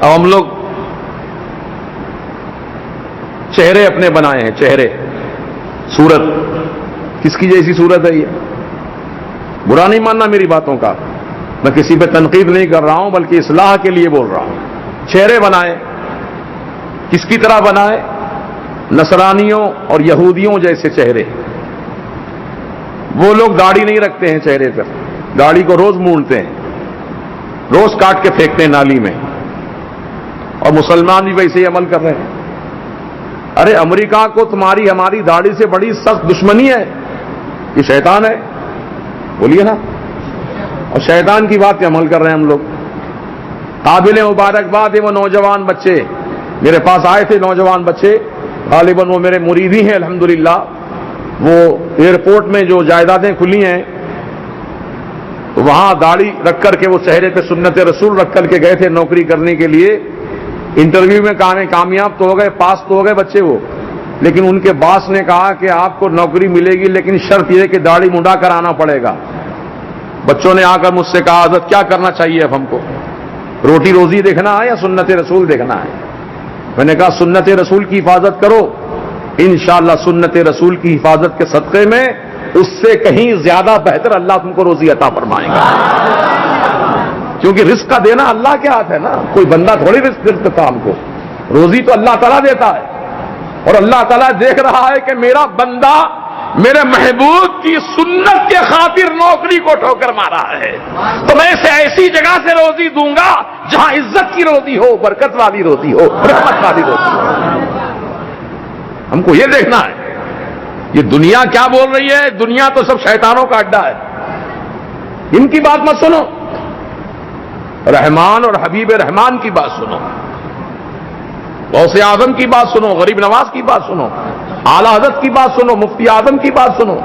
اب ہم لوگ چہرے اپنے بنائے ہیں، چہرے، صورت، کس کی جیسی صورت ہے یہ؟ برا نہیں ماننا میری باتوں کا، میں کسی پہ تنقید نہیں کر رہا ہوں بلکہ اصلاح کے لیے بول رہا ہوں۔ چہرے بنائے، کس کی طرح بنائے؟ نصرانیوں اور یہودیوں جیسے چہرے۔ وہ لوگ داڑھی نہیں رکھتے ہیں چہرے پر، داڑھی کو روز مونڈتے ہیں، روز کاٹ کے پھینکتے ہیں نالی میں، اور مسلمان بھی ویسے ہی عمل کر رہے ہیں۔ ارے امریکہ کو تمہاری ہماری داڑھی سے بڑی سخت دشمنی ہے، یہ شیطان ہے، بولیے نا، اور شیطان کی بات پہ عمل کر رہے ہیں ہم لوگ۔ قابل مبارکباد ہے وہ نوجوان بچے، میرے پاس آئے تھے نوجوان بچے، غالباً وہ میرے مرید ہی ہیں الحمدللہ۔ وہ ایئرپورٹ میں جو جائیدادیں کھلی ہیں وہاں داڑھی رکھ کر کے وہ چہرے پہ سنت رسول رکھ کر کے گئے تھے نوکری کرنے کے لیے۔ انٹرویو میں کامیاب تو ہو گئے، پاس تو ہو گئے بچے وہ، لیکن ان کے باس نے کہا کہ آپ کو نوکری ملے گی لیکن شرط یہ ہے کہ داڑھی منڈا کر آنا پڑے گا۔ بچوں نے آ کر مجھ سے کہا حضرت کیا کرنا چاہیے اب ہم کو، روٹی روزی دیکھنا ہے یا سنت رسول دیکھنا ہے؟ میں نے کہا سنت رسول کی حفاظت کرو، انشاءاللہ سنت رسول کی حفاظت کے صدقے میں اس سے کہیں زیادہ بہتر اللہ تم کو روزی عطا فرمائے گا، کیونکہ رزق کا دینا اللہ کے ہاتھ ہے نا، کوئی بندہ تھوڑی رزق دیتا ہم کو، روزی تو اللہ تعالیٰ دیتا ہے، اور اللہ تعالیٰ دیکھ رہا ہے کہ میرا بندہ میرے محبوب کی سنت کے خاطر نوکری کو ٹھوکر مارا ہے، تو میں اسے ایسی جگہ سے روزی دوں گا جہاں عزت کی روزی ہو، برکت والی روزی ہو، رحمت والی روزی ہو۔ ہم کو یہ دیکھنا ہے۔ یہ دنیا کیا بول رہی ہے؟ دنیا تو سب شیطانوں کا اڈا ہے، ان کی بات مت سنو، رحمان اور حبیب رحمان کی بات سنو، غوث اعظم کی بات سنو، غریب نواز کی بات سنو، اعلیٰ حضرت کی بات سنو، مفتی اعظم کی بات سنو،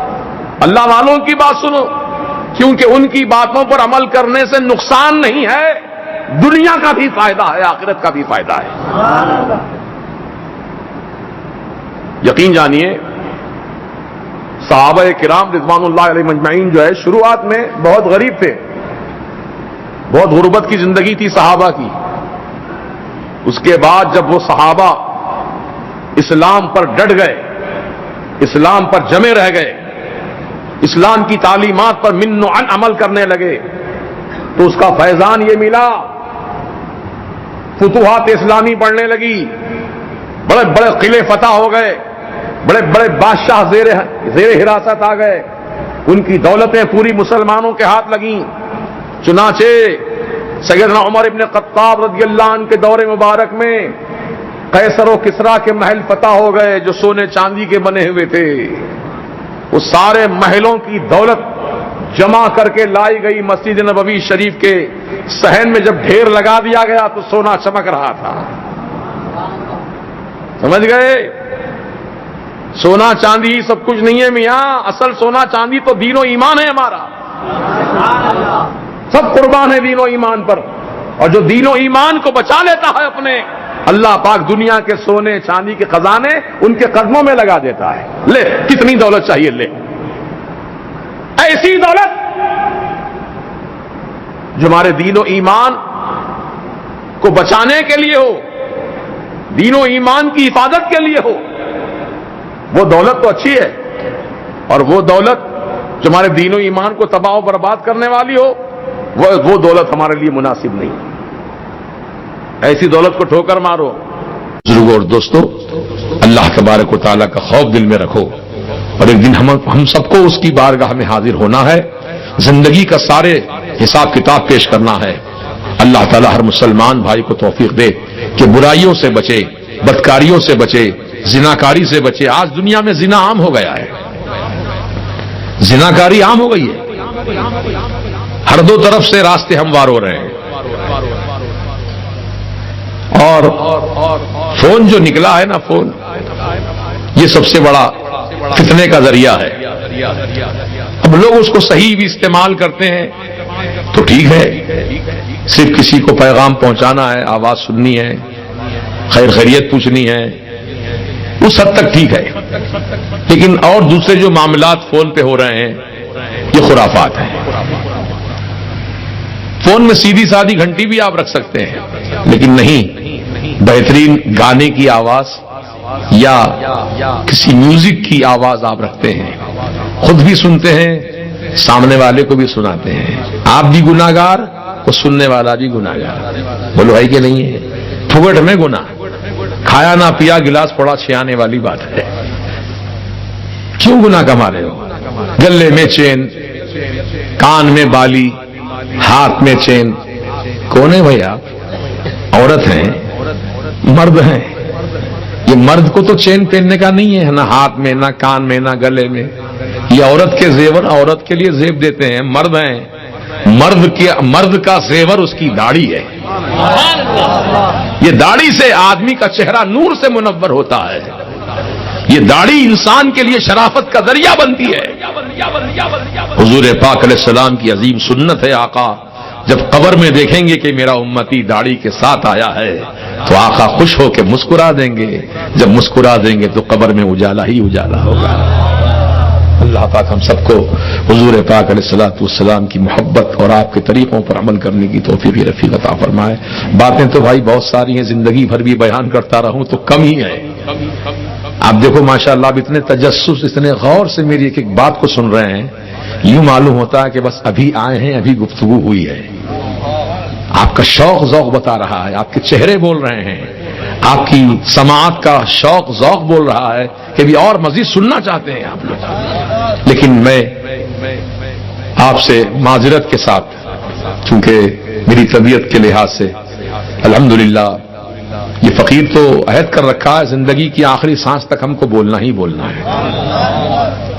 اللہ والوں کی بات سنو، کیونکہ ان کی باتوں پر عمل کرنے سے نقصان نہیں ہے، دنیا کا بھی فائدہ ہے، آخرت کا بھی فائدہ ہے۔ یقین جانیے صحابہ کرام رضوان اللہ علیہ مجمعین جو ہے شروعات میں بہت غریب تھے، بہت غربت کی زندگی تھی صحابہ کی۔ اس کے بعد جب وہ صحابہ اسلام پر ڈٹ گئے، اسلام پر جمے رہ گئے، اسلام کی تعلیمات پر من و عن عمل کرنے لگے، تو اس کا فیضان یہ ملا، فتوحات اسلامی بڑھنے لگی، بڑے بڑے قلعے فتح ہو گئے، بڑے بڑے بادشاہ زیر حراست آ گئے، ان کی دولتیں پوری مسلمانوں کے ہاتھ لگیں۔ چنانچہ سیدنا عمر ابن خطاب رضی اللہ عنہ کے دور مبارک میں قیصر و کسریٰ کے محل فتح ہو گئے جو سونے چاندی کے بنے ہوئے تھے، وہ سارے محلوں کی دولت جمع کر کے لائی گئی مسجد نبوی شریف کے صحن میں، جب ڈھیر لگا دیا گیا تو سونا چمک رہا تھا۔ سمجھ گئے؟ سونا چاندی سب کچھ نہیں ہے میاں، اصل سونا چاندی تو دین و ایمان ہے ہمارا، سب قربان ہے دین و ایمان پر، اور جو دین و ایمان کو بچا لیتا ہے اپنے، اللہ پاک دنیا کے سونے چاندی کے خزانے ان کے قدموں میں لگا دیتا ہے۔ لے کتنی دولت چاہیے لے، ایسی دولت جو ہمارے دین و ایمان کو بچانے کے لیے ہو، دین و ایمان کی حفاظت کے لیے ہو، وہ دولت تو اچھی ہے، اور وہ دولت جو ہمارے دین و ایمان کو تباہ و برباد کرنے والی ہو، وہ دولت ہمارے لیے مناسب نہیں۔ ایسی دولت کو ٹھوکر مارو۔ بزرگوں اور دوستو، اللہ تبارک و تعالیٰ کا خوف دل میں رکھو، اور ایک دن ہم سب کو اس کی بارگاہ میں حاضر ہونا ہے، زندگی کا سارے حساب کتاب پیش کرنا ہے۔ اللہ تعالیٰ ہر مسلمان بھائی کو توفیق دے کہ برائیوں سے بچے، بدکاریوں سے بچے، زناکاری سے بچے۔ آج دنیا میں زنا عام ہو گیا ہے، زناکاری عام ہو گئی ہے، ہر دو طرف سے راستے ہموار ہو رہے ہیں، اور فون جو نکلا ہے نا، فون یہ سب سے بڑا فتنے کا ذریعہ ہے۔ اب لوگ اس کو صحیح بھی استعمال کرتے ہیں تو ٹھیک ہے، صرف کسی کو پیغام پہنچانا ہے، آواز سننی ہے، خیر خیریت پوچھنی ہے، اس حد تک ٹھیک ہے، لیکن اور دوسرے جو معاملات فون پہ ہو رہے ہیں یہ خرافات ہیں۔ فون میں سیدھی سادھی گھنٹی بھی آپ رکھ سکتے ہیں، لیکن نہیں، بہترین گانے کی آواز یا کسی میوزک کی آواز آپ رکھتے ہیں، خود بھی سنتے ہیں، سامنے والے کو بھی سناتے ہیں، آپ بھی گناہگار، وہ سننے والا بھی گناہگار. بولو ہے کہ نہیں ہے؟ پھگٹ میں گناہ، کھایا نہ پیا گلاس پڑا چھیانے والی بات ہے. کیوں گناہ کما رہے ہو؟ گلے میں چین، کان میں بالی، ہاتھ میں چین. کون ہے بھائی آپ؟ عورت ہیں، مرد ہیں. یہ مرد کو تو چین پہننے کا نہیں ہے، نہ ہاتھ میں، نہ کان میں، نہ گلے میں. یہ عورت کے زیور عورت کے لیے زیب دیتے ہیں. مرد ہیں، مرد کا زیور اس کی داڑھی ہے. یہ داڑھی سے آدمی کا چہرہ نور سے منور ہوتا ہے. یہ داڑھی انسان کے لیے شرافت کا ذریعہ بنتی ہے. حضور پاک علیہ السلام کی عظیم سنت ہے. آقا جب قبر میں دیکھیں گے کہ میرا امتی داڑھی کے ساتھ آیا ہے تو آقا خوش ہو کے مسکرا دیں گے. جب مسکرا دیں گے تو قبر میں اجالا ہی اجالا ہوگا. اللہ پاک ہم سب کو حضور پاک علیہ الصلوۃ والسلام کی محبت اور آپ کے طریقوں پر عمل کرنے کی توفیق رفیق عطا فرمائے. باتیں تو بھائی بہت ساری ہیں، زندگی بھر بھی بیان کرتا رہوں تو کم ہی ہے. آپ دیکھو ماشاءاللہ آپ اتنے تجسس، اتنے غور سے میری ایک ایک بات کو سن رہے ہیں، یوں معلوم ہوتا ہے کہ بس ابھی آئے ہیں، ابھی گفتگو ہوئی ہے. آپ کا شوق ذوق بتا رہا ہے، آپ کے چہرے بول رہے ہیں، آپ کی سماعت کا شوق ذوق بول رہا ہے کہ بھی اور مزید سننا چاہتے ہیں آپ لوگ. لیکن میں آپ سے معذرت کے ساتھ، چونکہ میری طبیعت کے لحاظ سے الحمدللہ یہ فقیر تو عہد کر رکھا ہے زندگی کی آخری سانس تک ہم کو بولنا ہی بولنا ہے.